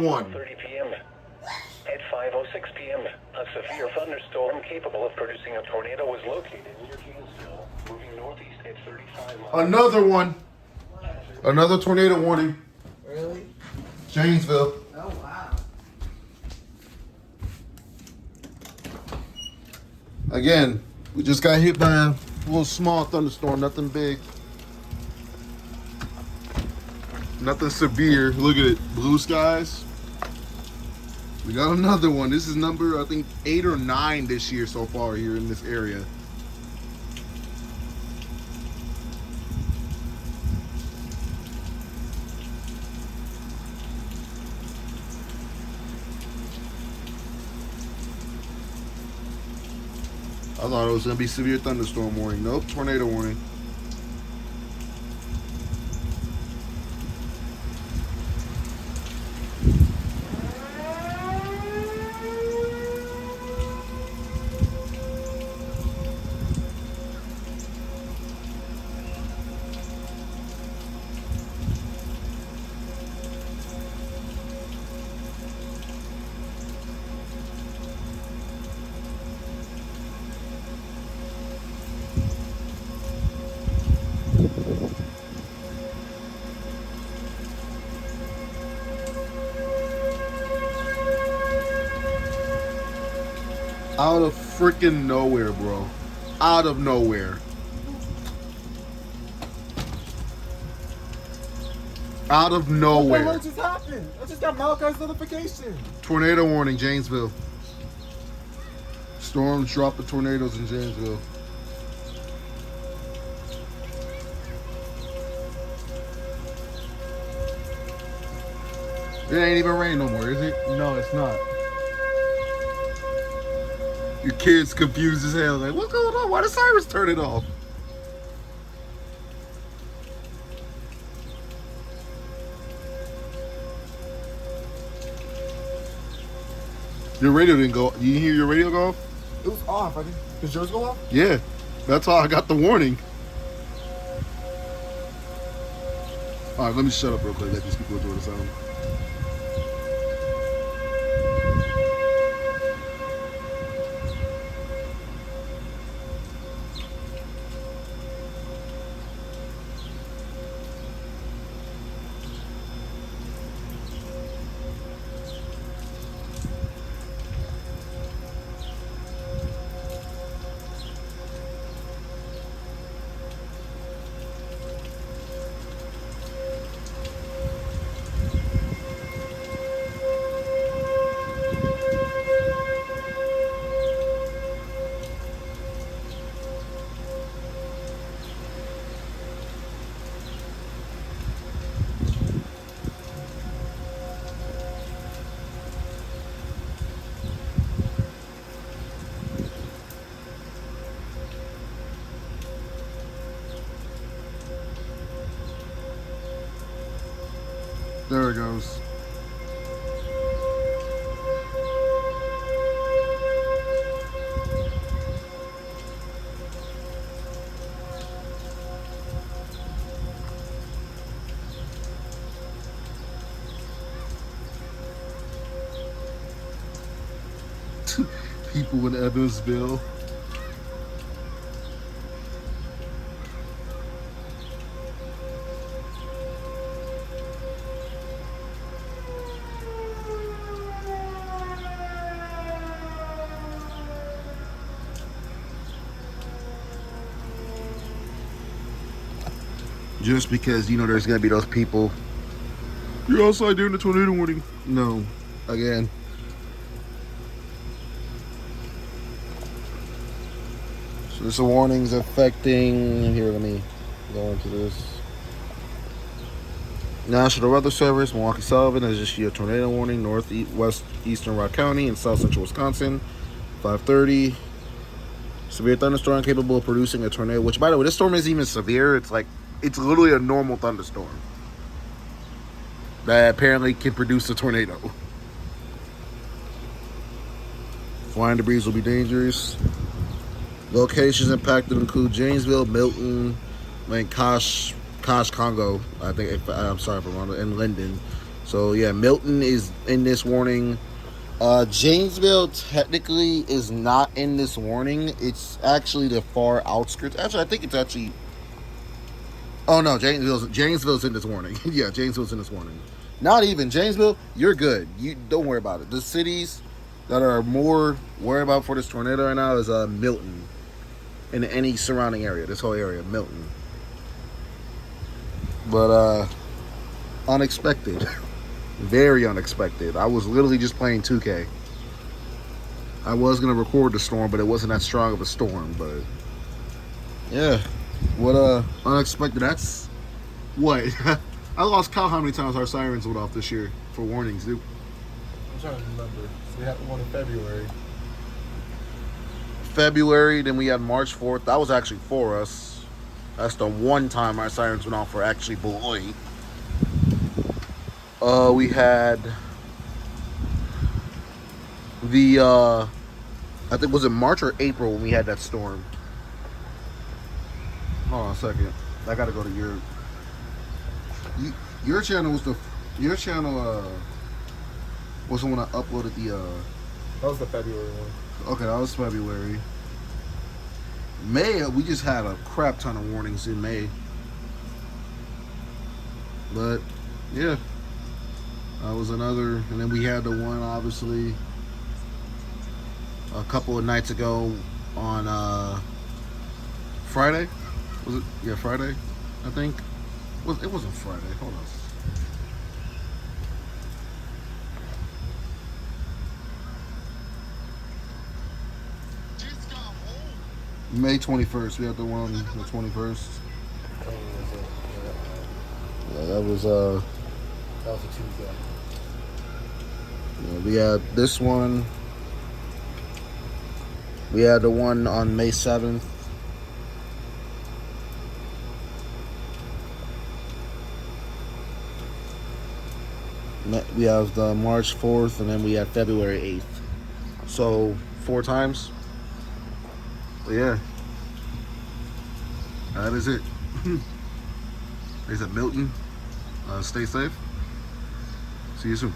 12:30 p.m. At 5:06 p.m., a severe thunderstorm capable of producing a tornado was located near Gainesville, moving northeast at 35 miles. Another one. Another tornado warning. Really? Janesville. Oh, wow. Again, we just got hit by a little small thunderstorm, nothing big. Nothing severe. Look at it. Blue skies. We got another one. This is number, I think, 8 or 9 this year so far here in this area. I thought it was going to be severe thunderstorm warning. Nope, tornado warning. Out of freaking nowhere, bro. Out of nowhere. Out of nowhere. What just happened? I just got Malachi's notification. Tornado warning, Janesville. Storms drop the tornadoes in Janesville. It ain't even raining no more, is it? No, it's not. Your kid's confused as hell. Like, what's going on? Why the sirens turn it off? Your radio didn't go. You didn't hear your radio go off? It was off. Did yours go off? Yeah. That's how I got the warning. Alright, let me shut up real quick. Let these people enjoy the sound. There it goes. People in Evansville. Just because, you know, there's going to be those people. You're outside during the tornado warning. No. Again. So this warning's affecting, here, let me go into this. National Weather Service, Milwaukee Sullivan has issued a tornado warning, northwest eastern Rock County and south central Wisconsin, 5:30. Severe thunderstorm capable of producing a tornado, which, by the way, this storm isn't even severe. It's literally a normal thunderstorm that apparently can produce a tornado. Flying debris will be dangerous. Locations impacted include Janesville, Milton, Congo, I think, I'm sorry if I'm wrong, and Linden. So yeah, Milton is in this warning. Janesville technically is not in this warning. It's actually the far outskirts. Actually, I think it's actually. Oh no, Janesville's in this warning. Yeah, Janesville's in this warning. Not even Janesville. You're good. You don't worry about it. The cities that are more worried about for this tornado right now is Milton and any surrounding area. This whole area, Milton. But unexpected, very unexpected. I was literally just playing 2K. I was gonna record the storm, but it wasn't that strong of a storm. But yeah, what unexpected. That's what I lost count how many times our sirens went off this year for warnings, dude. I'm trying to remember. So we had the one in February. February, then we had March 4th. That was actually for us. That's the one time our sirens went off for actually Beloit. We had the I think was it March or April when we had that storm. Hold on a second. I gotta go to your channel was the was the one I uploaded the That was the February one. okay, that was February. May, we just had a crap ton of warnings in May. But yeah, that was another. And then we had the one obviously a couple of nights ago on Friday. Was it? Yeah, Friday, I think. It wasn't Friday. Hold on. May 21st. We had the one on the 21st. Yeah, that was That was a Tuesday. yeah, we had this one. We had the one on May 7th. We have the March 4th, and then we had February 8th. So 4 times. But yeah, that is it. They said Milton. Stay safe. See you soon.